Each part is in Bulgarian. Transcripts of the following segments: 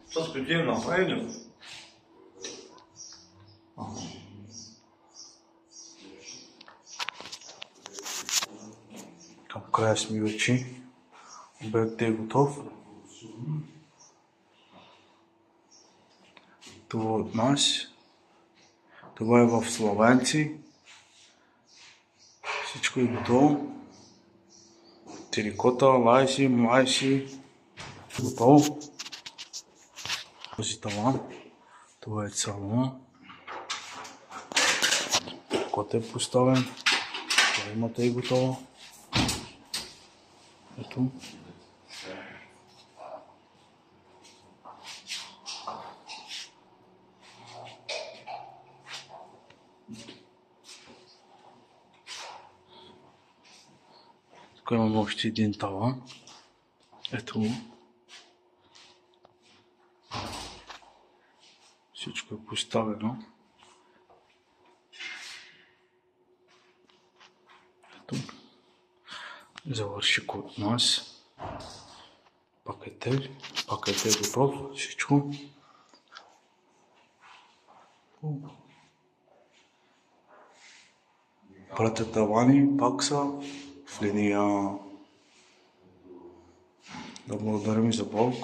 Ça, ce que tu aimes, направили? Към края сме вече. Обектът е готов. Това от нас. Това е в Славенци. Всичко е готово. Терикота, лайси, млайси. Готово. Този таван. Това е салона. Терикота е поставен. Това имате и готово. Ето. Тук имаме още един таван. Ето го. Всичко е поставено. Ето. Завършик от нас. Пакет е готов. Всичко. Пратят тавани, пак са в линия. Да благодарим за Бог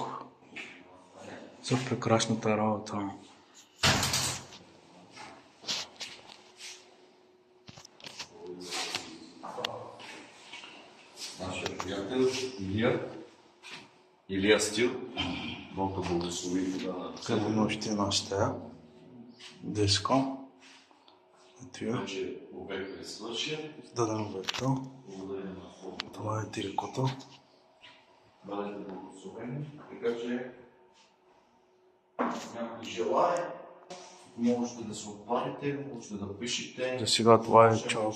за прекрасната работа. Нашия приятел Илия Стил. Бог да благослови. Къде нощи една стая. Деска. Ето я. Вече обектът е свършен. Даден обекта. Благодаря на Бога. Това е терикота. Бъдете благословени. Така че някой желае, можете да се отварите, можете да пишете. За сега това е чао.